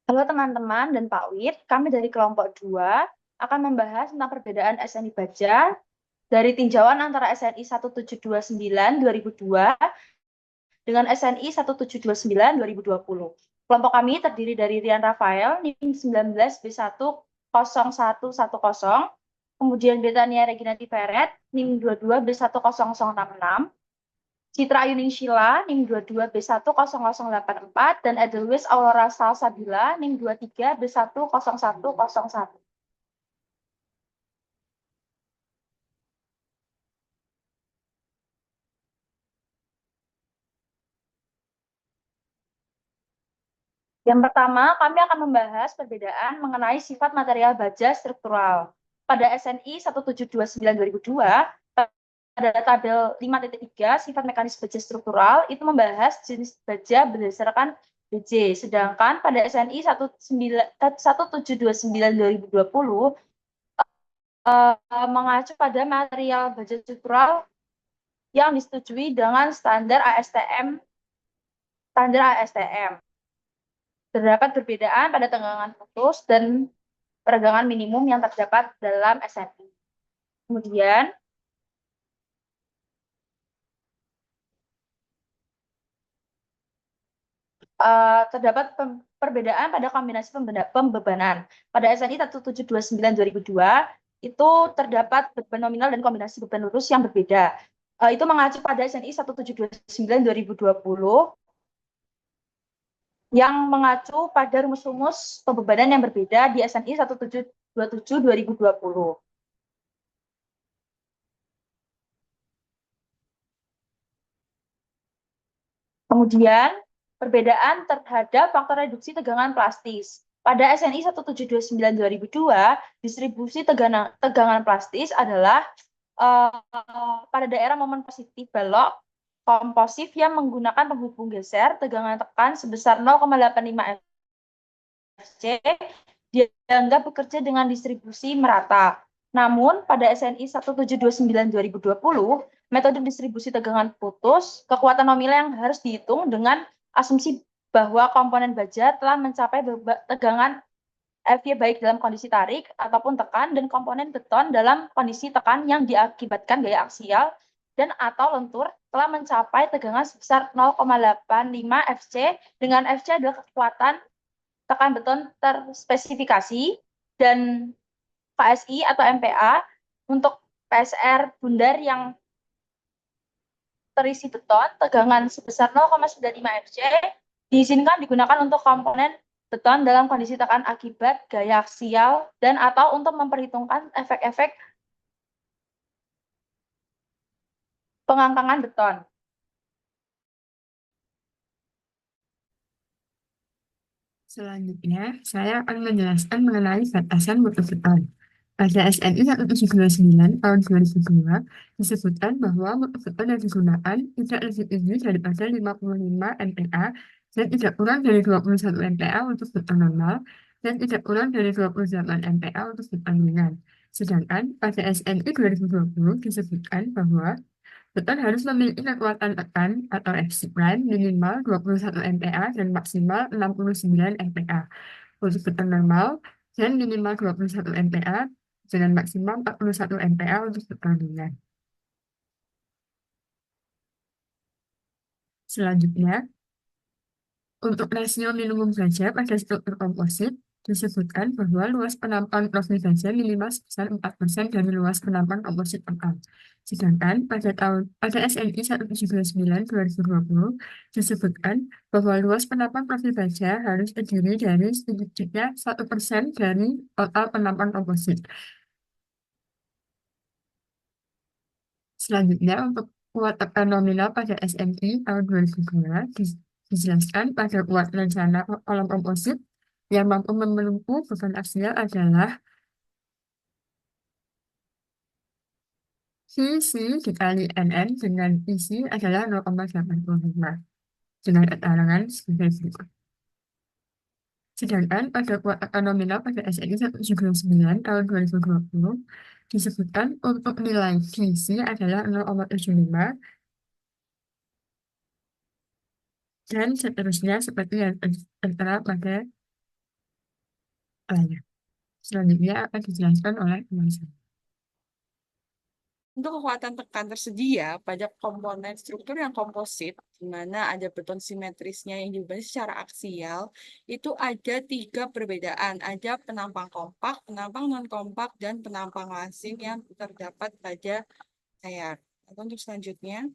Halo teman-teman dan Pak Wid, kami dari kelompok 2 akan membahas tentang perbedaan SNI Baja dari tinjauan antara SNI 1729 2002 dengan SNI 1729 2020. Kelompok kami terdiri dari Rian Rafael, NIM 19B1011010, kemudian Betania Regina Tiveret, NIM 22B10066, Citra Ayuning Sheila, NIM 22B10084, dan Edelweiss Aurora Salsabila, NIM 23B10101. Yang pertama, kami akan membahas perbedaan mengenai sifat material baja struktural. Pada SNI 1729 2002, pada tabel 5.3, sifat mekanis baja struktural itu membahas jenis baja berdasarkan BJ. Sedangkan pada SNI 1729 2020 mengacu pada material baja struktural yang disetujui dengan standar ASTM. Terdapat perbedaan pada tegangan putus dan peregangan minimum yang terdapat dalam SNI. Kemudian, terdapat perbedaan pada kombinasi pembebanan. Pada SNI 1729 2002 itu terdapat beban nominal dan kombinasi beban lurus yang berbeda. Itu mengacu pada SNI 1729 2020 yang mengacu pada rumus-rumus pembebanan yang berbeda di SNI 1727 2020. Kemudian, perbedaan terhadap faktor reduksi tegangan plastis. Pada SNI 1729 2002, distribusi tegangan plastis adalah pada daerah momen positif balok komposif yang menggunakan penghubung geser tegangan tekan sebesar 0,85 FC dianggap bekerja dengan distribusi merata. Namun, pada SNI 1729 2020, metode distribusi tegangan putus, kekuatan nominal yang harus dihitung dengan asumsi bahwa komponen baja telah mencapai tegangan FY baik dalam kondisi tarik ataupun tekan dan komponen beton dalam kondisi tekan yang diakibatkan gaya aksial dan atau lentur telah mencapai tegangan sebesar 0,85 FC dengan FC adalah kekuatan tekan beton terspesifikasi dan KSI atau MPA untuk PSR bundar yang terisi beton tegangan sebesar 0,95 FC diizinkan digunakan untuk komponen beton dalam kondisi tekan akibat gaya aksial dan atau untuk memperhitungkan efek-efek pengangkangan beton. Selanjutnya, saya akan menjelaskan mengenai batasan mutu beton. Pada SNI 1729 tahun 2002 disebutkan bahwa mutu beton yang digunakan tidak lebih tinggi daripada 55 MPa dan tidak kurang dari 21 MPa untuk beton normal dan tidak kurang dari 28 MPa untuk beton ringan. Sedangkan pada SNI 2020 disebutkan bahwa beton harus memiliki kekuatan tekan atau FC prime minimal 21 MPa dan maksimal 69 MPa untuk beton normal dan minimal 21 MPa dengan maksimal 41 MPa untuk beton ringan. Selanjutnya, untuk rasio minimum baja pada struktur komposit, disebutkan bahwa luas penampang profil baja minimal sebesar 4% dari luas penampang komposit total. Sedangkan pada SNI 179/2020 disebutkan bahwa luas penampang profil baja harus terdiri dari sedikitnya 1% dari total penampang komposit. Selanjutnya, untuk kuat tekan nominal pada SMI tahun 2002 dijelaskan pada kuat rencana kolom komposit yang mampu menempuh beban aksial adalah VC dikali NN dengan isi adalah 0,85 dengan keterangan sebagai berikut. Sedangkan pada kuat tekan nominal pada SNI 179 tahun 2020 disebutkan untuk nilai VC adalah 0,75 dan seterusnya seperti yang tertera pada layak. Selanjutnya akan dijelaskan oleh teman saya. Untuk kekuatan tekan tersedia pada komponen struktur yang komposit, di mana ada beton simetrisnya yang dibangun secara aksial, itu ada 3 perbedaan. Ada penampang kompak, penampang non-kompak, dan penampang langsing yang terdapat pada layar. Untuk selanjutnya,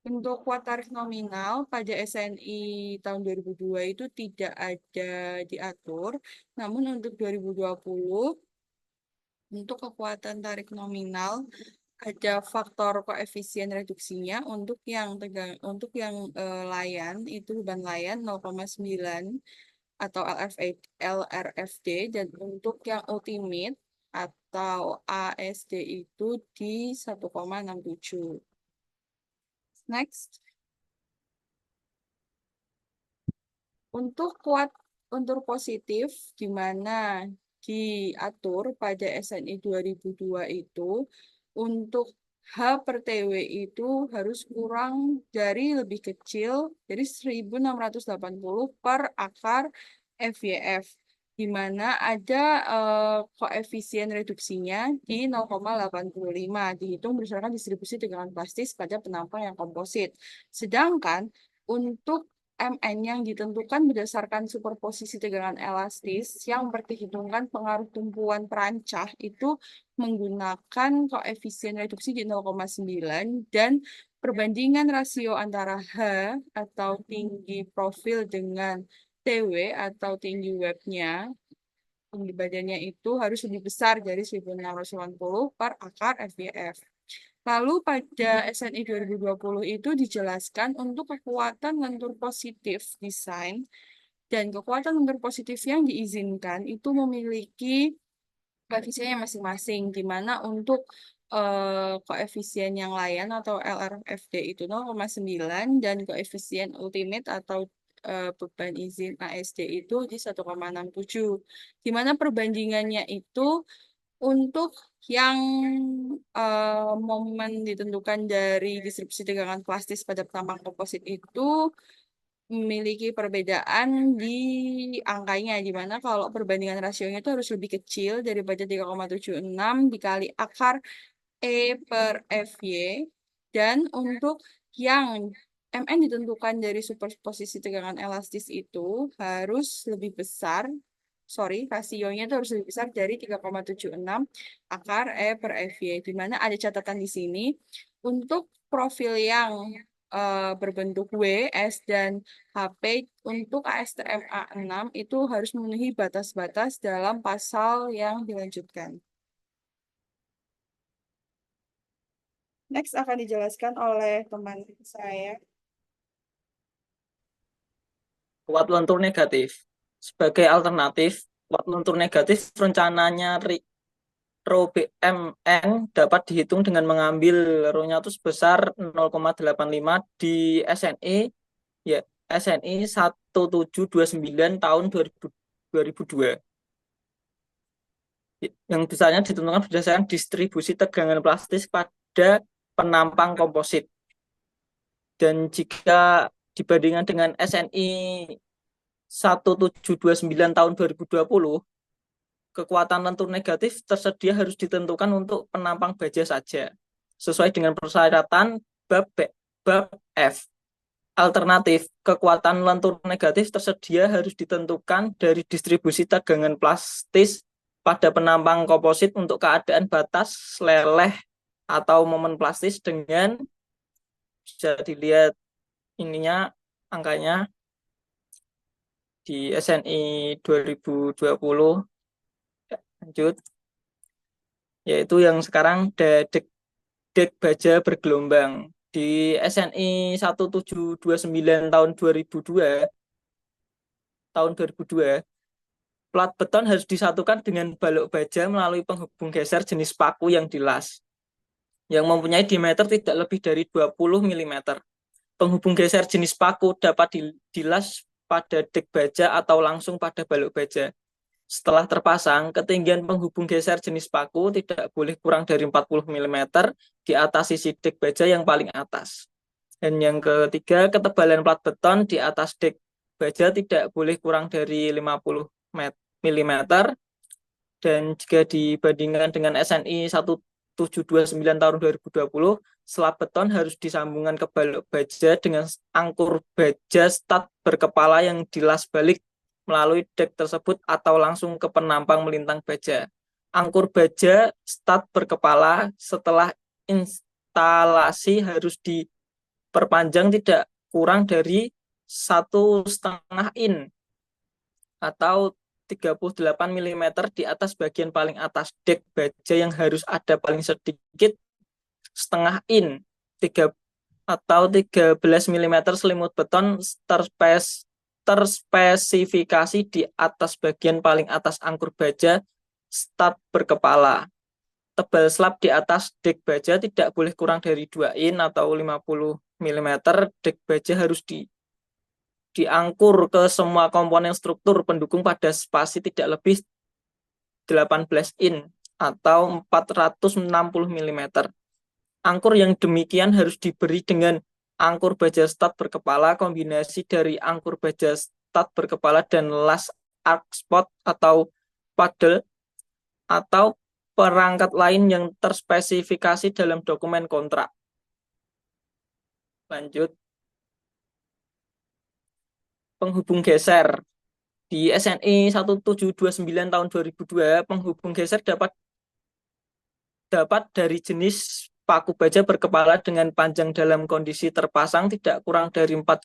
untuk kuat tarif nominal pada SNI tahun 2002 itu tidak ada diatur, namun untuk 2020, untuk kekuatan tarik nominal ada faktor koefisien reduksinya untuk yang layan itu beban layan 0,9 atau LRFD, dan untuk yang ultimate atau ASD itu di 1,67. Next, untuk kuat untuk positif di mana diatur pada SNI 2002 itu untuk H per TW itu harus kurang dari lebih kecil dari 1680 per akar FYF, di mana ada koefisien reduksinya di 0,85 dihitung berdasarkan distribusi tegangan plastis pada penampang yang komposit. Sedangkan untuk MN yang ditentukan berdasarkan superposisi tegangan elastis yang memperhitungkan pengaruh tumpuan perancah itu menggunakan koefisien reduksi di 0,9, dan perbandingan rasio antara H atau tinggi profil dengan TW atau tinggi webnya, tinggi badannya itu harus lebih besar dari 1680 per akar FYF. Lalu pada SNI 2020 itu dijelaskan untuk kekuatan lentur positif desain, dan kekuatan lentur positif yang diizinkan itu memiliki koefisiennya masing-masing, di mana untuk koefisien yang layan atau LRFD itu 0,9 dan koefisien ultimate atau beban izin ASD itu di 1,67, di mana perbandingannya itu untuk yang momen ditentukan dari distribusi tegangan plastis pada penampang komposit itu memiliki perbedaan di angkanya, di mana kalau perbandingan rasionya itu harus lebih kecil daripada 3,76 dikali akar E per FY, dan untuk yang MN ditentukan dari superposisi tegangan elastis itu harus lebih besar, rasionya itu harus lebih besar dari 3,76 akar E per FY, di mana ada catatan di sini untuk profil yang berbentuk W, S, dan HP untuk ASTM A6 itu harus memenuhi batas-batas dalam pasal yang dilanjutkan. Next akan dijelaskan oleh teman saya. Kuat lentur negatif. Sebagai alternatif, kuat lentur negatif rencananya Rho BMN dapat dihitung dengan mengambil Rho-nya itu sebesar 0,85 di SNI, ya SNI 1729 tahun 2002. Yang besarnya ditentukan berdasarkan distribusi tegangan plastis pada penampang komposit. Dan jika dibandingkan dengan SNI 1729 tahun 2020, kekuatan lentur negatif tersedia harus ditentukan untuk penampang baja saja, sesuai dengan persyaratan bab F. Alternatif, kekuatan lentur negatif tersedia harus ditentukan dari distribusi tegangan plastis pada penampang komposit untuk keadaan batas, leleh, atau momen plastis dengan, bisa dilihat ininya angkanya di SNI 2020. Lanjut, yaitu yang sekarang dek baja bergelombang. Di SNI 1729 tahun 2002, plat beton harus disatukan dengan balok baja melalui penghubung geser jenis paku yang dilas, yang mempunyai diameter tidak lebih dari 20 mm. Penghubung geser jenis paku dapat dilas pada dek baja atau langsung pada balok baja. Setelah terpasang, ketinggian penghubung geser jenis paku tidak boleh kurang dari 40 mm di atas sisi dek baja yang paling atas. Dan yang ketiga, ketebalan plat beton di atas dek baja tidak boleh kurang dari 50 mm. Dan jika dibandingkan dengan SNI 1729 tahun 2020, slab beton harus disambungkan ke balok baja dengan angkur baja stat berkepala yang dilas balik melalui dek tersebut atau langsung ke penampang melintang baja. Angkur baja stat berkepala setelah instalasi harus diperpanjang tidak kurang dari 1,5 in atau 38 mm di atas bagian paling atas dek baja yang harus ada paling sedikit setengah in 3 atau 13 mm selimut beton terspesifikasi di atas bagian paling atas angkur baja stat berkepala. Tebal slab di atas dek baja tidak boleh kurang dari 2 in atau 50 mm. Dek baja harus diangkur ke semua komponen struktur pendukung pada spasi tidak lebih 18 in atau 460 mm. Angkur yang demikian harus diberi dengan angkur baja stat berkepala, kombinasi dari angkur baja stat berkepala dan las arc spot atau paddle atau perangkat lain yang terspesifikasi dalam dokumen kontrak. Lanjut. Penghubung geser. Di SNI 1729 tahun 2002, penghubung geser dapat dari jenis paku baja berkepala dengan panjang dalam kondisi terpasang tidak kurang dari 4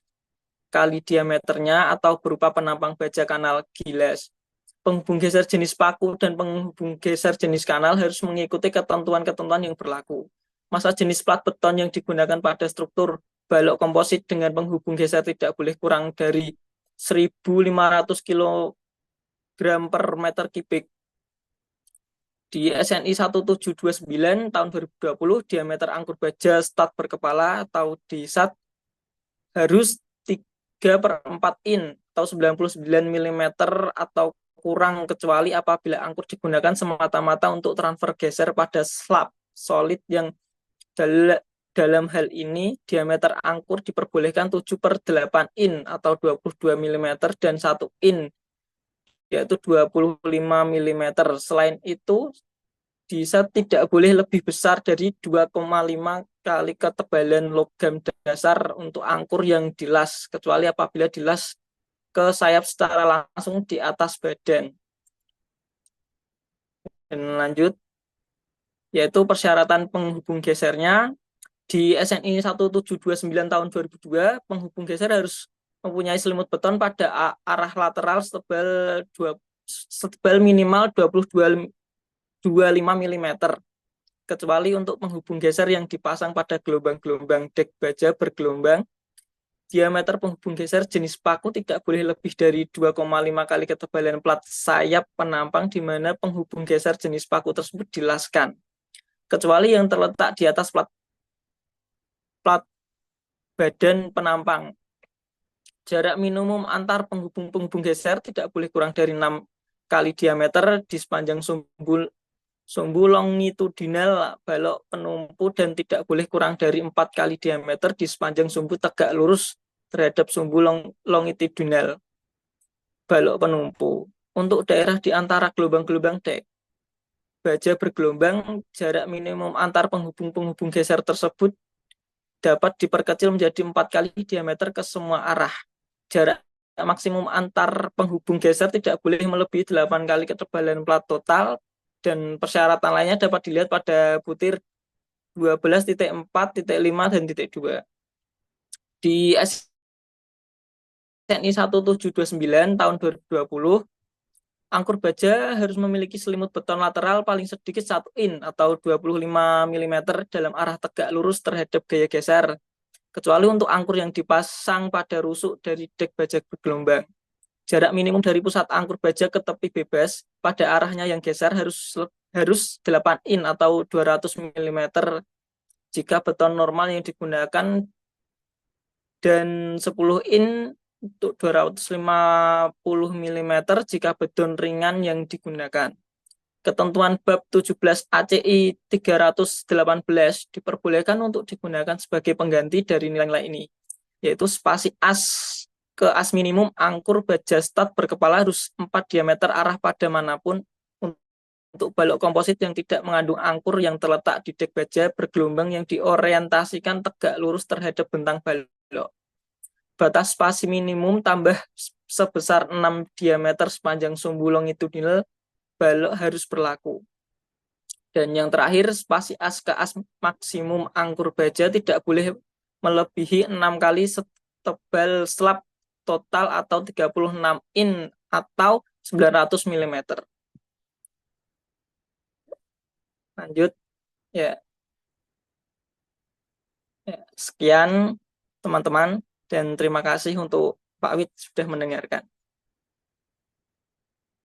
kali diameternya atau berupa penampang baja kanal gilas. Penghubung geser jenis paku dan penghubung geser jenis kanal harus mengikuti ketentuan-ketentuan yang berlaku. Massa jenis plat beton yang digunakan pada struktur balok komposit dengan penghubung geser tidak boleh kurang dari 1.500 kg per meter kubik. Di SNI 1729 tahun 2020, diameter angkur baja stat berkepala atau DSAT harus 3/4 in atau 99 mm atau kurang kecuali apabila angkur digunakan semata-mata untuk transfer geser pada slab solid yang dalam hal ini diameter angkur diperbolehkan 7/8 in atau 22 mm dan 1 in yaitu 25 mm. Selain itu, DSAT tidak boleh lebih besar dari 2,5 kali ketebalan logam dasar untuk angkur yang dilas, kecuali apabila dilas ke sayap secara langsung di atas badan. Dan lanjut, yaitu persyaratan penghubung gesernya. Di SNI 1729 tahun 2002, penghubung geser harus mempunyai selimut beton pada arah lateral setebal minimal 25 mm, kecuali untuk penghubung geser yang dipasang pada gelombang-gelombang dek baja bergelombang. Diameter penghubung geser jenis paku tidak boleh lebih dari 2,5 kali ketebalan plat sayap penampang di mana penghubung geser jenis paku tersebut dilaskan, kecuali yang terletak di atas plat badan penampang. Jarak minimum antar penghubung geser tidak boleh kurang dari 6 kali diameter di sepanjang sumbu longitudinal balok penumpu dan tidak boleh kurang dari 4 kali diameter di sepanjang sumbu tegak lurus terhadap sumbu longitudinal balok penumpu. Untuk daerah di antara gelombang-gelombang dek baja bergelombang, jarak minimum antar penghubung geser tersebut dapat diperkecil menjadi 4 kali diameter ke semua arah. Jarak maksimum antar penghubung geser tidak boleh melebihi 8 kali ketebalan plat total, dan persyaratan lainnya dapat dilihat pada butir 12.4, 5, dan 2. Di SNI 1729 tahun 2020, angkur baja harus memiliki selimut beton lateral paling sedikit 1 in atau 25 mm dalam arah tegak lurus terhadap gaya geser, kecuali untuk angkur yang dipasang pada rusuk dari dek baja bergelombang. Jarak minimum dari pusat angkur baja ke tepi bebas pada arahnya yang geser harus 8 in atau 200 mm jika beton normal yang digunakan dan 10 in untuk 250 mm jika beton ringan yang digunakan. ketentuan bab 17 ACI 318 diperbolehkan untuk digunakan sebagai pengganti dari nilai-nilai ini, yaitu spasi as ke as minimum angkur baja stat berkepala harus 4 diameter arah pada manapun untuk balok komposit yang tidak mengandung angkur yang terletak di dek baja bergelombang yang diorientasikan tegak lurus terhadap bentang balok. Batas spasi minimum tambah sebesar 6 diameter sepanjang sumbu longitudinal balok harus berlaku. Dan yang terakhir, spasi as ke as maksimum angkur baja tidak boleh melebihi 6 kali setebal slab total atau 36 in atau 900 mm. Lanjut ya. Sekian teman-teman dan terima kasih untuk Pak Wid sudah mendengarkan.